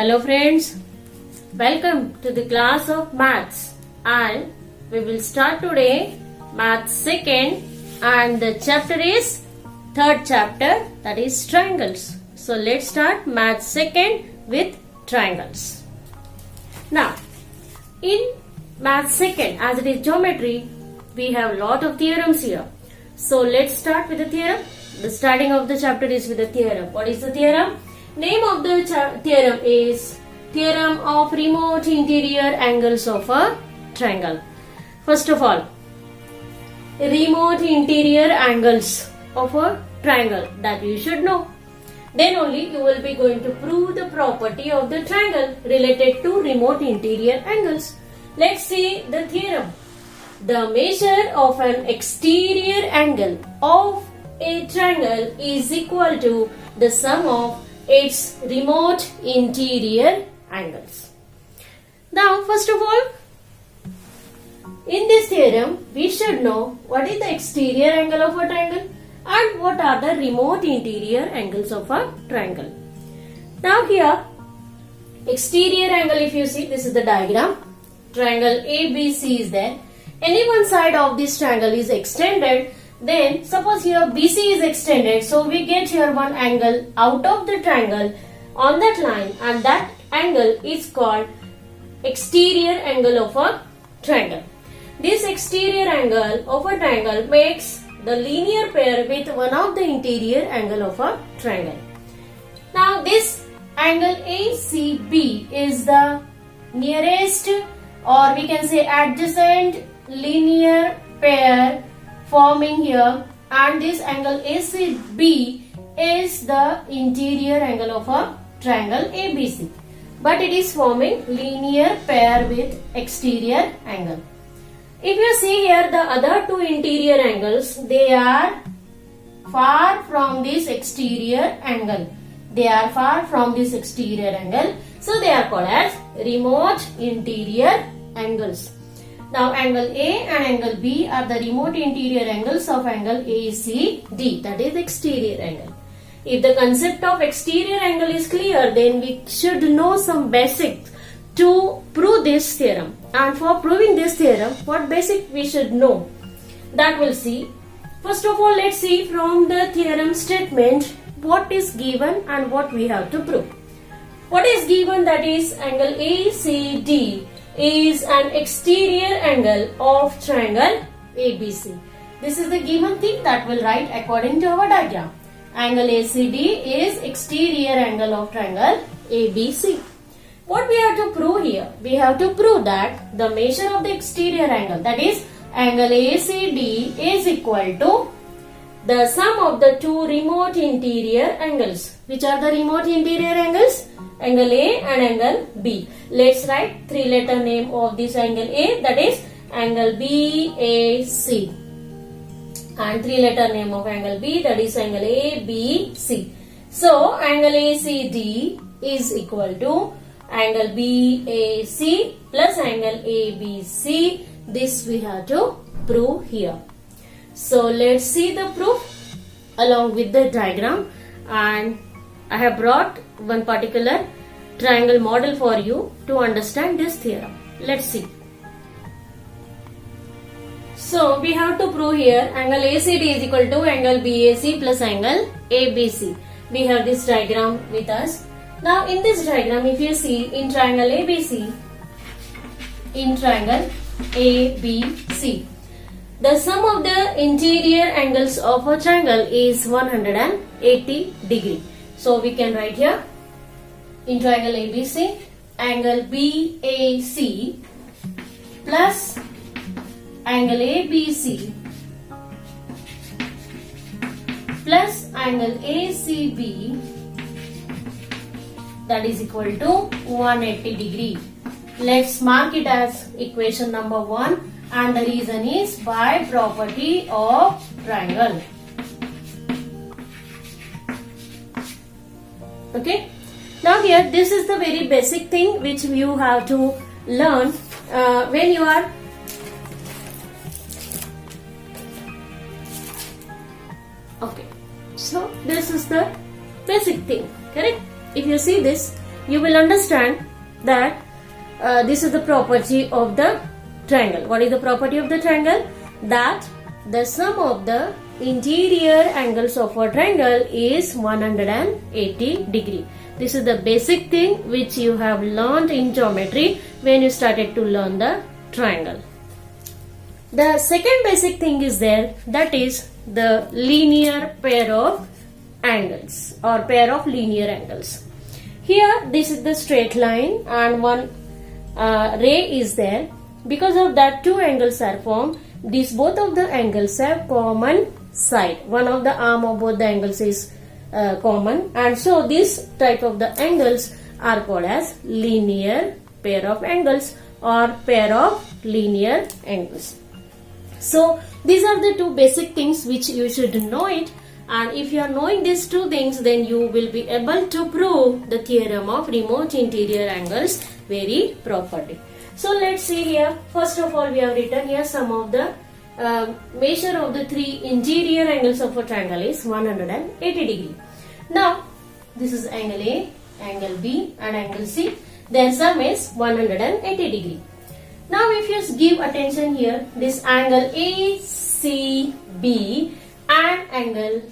Hello friends, welcome to the class of maths and we will start today maths second and the chapter is third chapter, that is triangles. So let's start maths second with triangles. Now in maths second, as it is geometry, we have lot of theorems here. So let's start with the theorem. The starting of the chapter is with the theorem. What is the theorem? Name of the theorem is theorem of remote interior angles of a triangle. First of all, remote interior angles of a triangle, that you should know. Then only you will be going to prove the property of the triangle related to remote interior angles. Let's see the theorem. The measure of an exterior angle of a triangle is equal to the sum of its remote interior angles. Now, first of all, in this theorem, we should know what is the exterior angle of a triangle and what are the remote interior angles of a triangle. Now here, exterior angle, if you see, this is the diagram. Triangle ABC is there. Any one side of this triangle is extended. Then suppose here BC is extended, so we get here one angle out of the triangle on that line, and that angle is called exterior angle of a triangle. This exterior angle of a triangle makes the linear pair with one of the interior angle of a triangle. Now this angle ACB is the nearest, or we can say adjacent linear pair forming here, and this angle ACB is the interior angle of a triangle ABC, but it is forming linear pair with exterior angle. If you see here the other two interior angles, they are far from this exterior angle. They are far from this exterior angle, so they are called as remote interior angles. Now angle A and angle B are the remote interior angles of angle ACD, that is exterior angle. If the concept of exterior angle is clear, then we should know some basics to prove this theorem. And for proving this theorem, what basic we should know, that we'll see. First of all, let's see from the theorem statement what is given and what we have to prove. What is given, that is angle ACD is an exterior angle of triangle ABC. This is the given thing that we'll write according to our diagram. Angle ACD is exterior angle of triangle ABC. What we have to prove here? We have to prove that the measure of the exterior angle, that is angle ACD, is equal to the sum of the two remote interior angles. Which are the remote interior angles? Angle A and angle B. Let's write three-letter name of this angle A, that is angle BAC, and three-letter name of angle B, that is angle ABC. So angle ACD is equal to angle BAC plus angle ABC. This we have to prove here. So let's see the proof along with the diagram, and I have brought one particular triangle model for you to understand this theorem. Let's see. So we have to prove here angle ACD is equal to angle BAC plus angle ABC. We have this diagram with us. Now in this diagram, if you see in triangle ABC, the sum of the interior angles of a triangle is 180 degree. So we can write here in triangle ABC, angle BAC plus angle ABC plus angle ACB, that is equal to 180 degree. Let's mark it as equation number 1, and the reason is by property of triangle. Okay. Now here, this is the very basic thing which you have to learn when you are okay. So this is the basic thing, correct? If you see this, you will understand that this is the property of the triangle. What is the property of the triangle? That the sum of the interior angles of a triangle is 180 degree. This is the basic thing which you have learned in geometry when you started to learn the triangle. The second basic thing is there, that is the linear pair of angles or pair of linear angles. Here this is the straight line and one ray is there. Because of that, two angles are formed. These both of the angles have common side. One of the arm of both the angles is common, and so this type of the angles are called as linear pair of angles or pair of linear angles. So these are the two basic things which you should know it, and if you are knowing these two things, then you will be able to prove the theorem of remote interior angles very properly. So let's see here. First of all, we have written here sum of the measure of the three interior angles of a triangle is 180 degree. Now this is angle A, angle B and angle C. Their sum is 180 degree. Now if you give attention here, this angle ACB and angle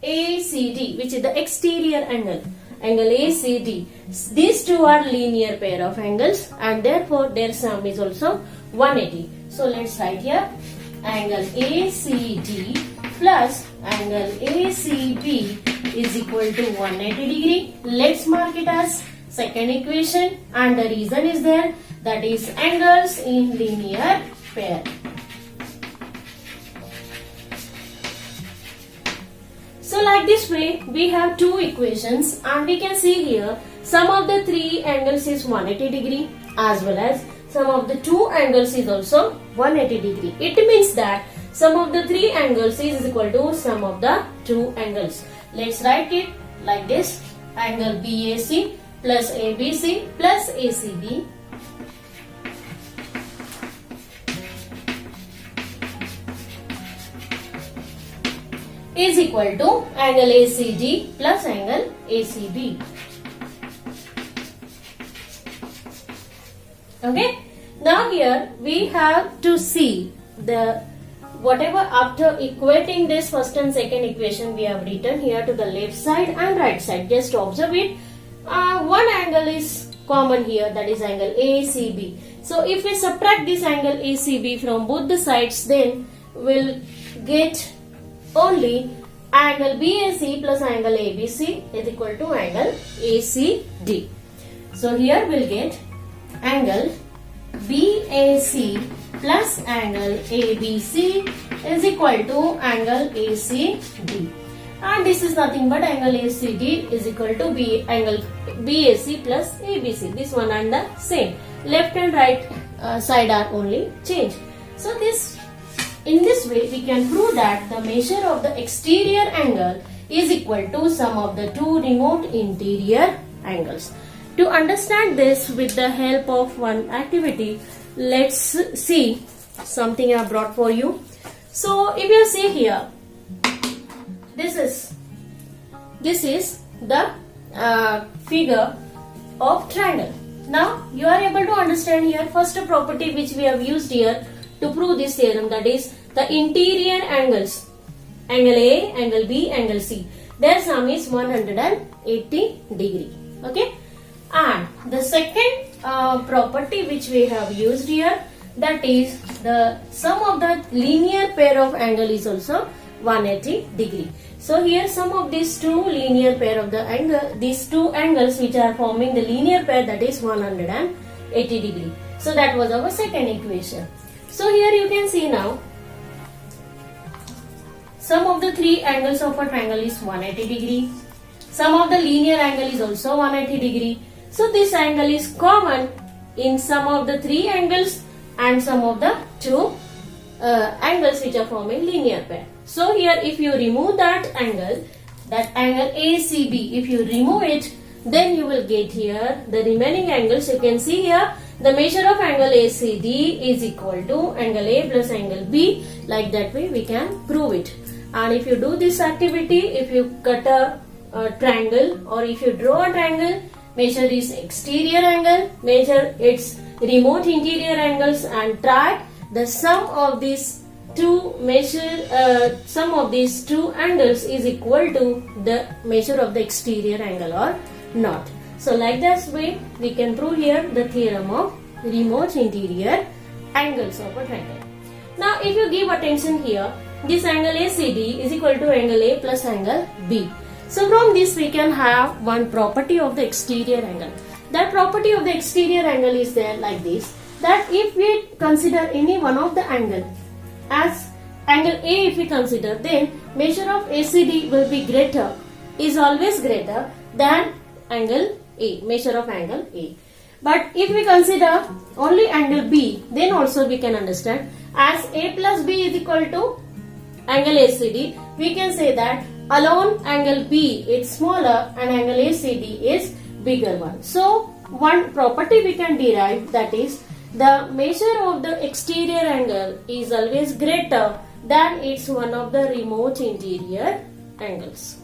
ACD, which is the exterior angle, angle ACD, these two are linear pair of angles and therefore their sum is also 180. So let's write here angle ACD plus angle ACB is equal to 180 degree. Let's mark it as second equation, and the reason is there, that is angles in linear pair. So like this way we have two equations, and we can see here sum of the three angles is 180 degree as well as sum of the two angles is also 180 degree. It means that sum of the three angles is equal to sum of the two angles. Let's write it like this: angle BAC plus ABC plus ACB is equal to angle ACD plus angle ACB. Okay. Now here we have to see the whatever after equating this first and second equation we have written here to the left side and right side. Just observe it. One angle is common here, that is angle ACB. So if we subtract this angle ACB from both the sides, then we'll get only angle BAC plus angle ABC is equal to angle ACD. So here we'll get angle BAC plus angle ABC is equal to angle ACD, and this is nothing but angle ACD is equal to angle BAC plus ABC. This one and the same, left and right side are only changed. So in this way we can prove that the measure of the exterior angle is equal to sum of the two remote interior angles. To understand this with the help of one activity, let's see something I have brought for you. So if you see here, this is the figure of triangle. Now you are able to understand here first a property which we have used here to prove this theorem, that is the interior angles, angle A, angle B, angle C, their sum is 180 degree. Okay. And the second property which we have used here, that is the sum of the linear pair of angle is also 180 degree. So here sum of these two linear pair of the angle, these two angles which are forming the linear pair, that is 180 degree. So that was our second equation. So here you can see now sum of the three angles of a triangle is 180 degree. Sum of the linear angle is also 180 degree. So this angle is common in sum of the three angles and sum of the two angles which are forming linear pair. So here if you remove that angle ACB, if you remove it, then you will get here the remaining angles. You can see here the measure of angle ACD is equal to angle A plus angle B. Like that way we can prove it. And if you do this activity, if you cut a triangle or if you draw a triangle, measure its exterior angle, measure its remote interior angles, and track the sum of these two angles is equal to the measure of the exterior angle or not. So like this way we can prove here the theorem of remote interior angles of a triangle. Now if you give attention here, this angle ACD is equal to angle A plus angle B. So from this we can have one property of the exterior angle. That property of the exterior angle is there like this, that if we consider any one of the angle as angle A, if we consider, then measure of ACD will be is always greater than angle A, measure of angle A. But if we consider only angle B, then also we can understand as A plus B is equal to angle ACD, we can say that alone angle B is smaller and angle ACD is bigger one. So one property we can derive, that is the measure of the exterior angle is always greater than its one of the remote interior angles.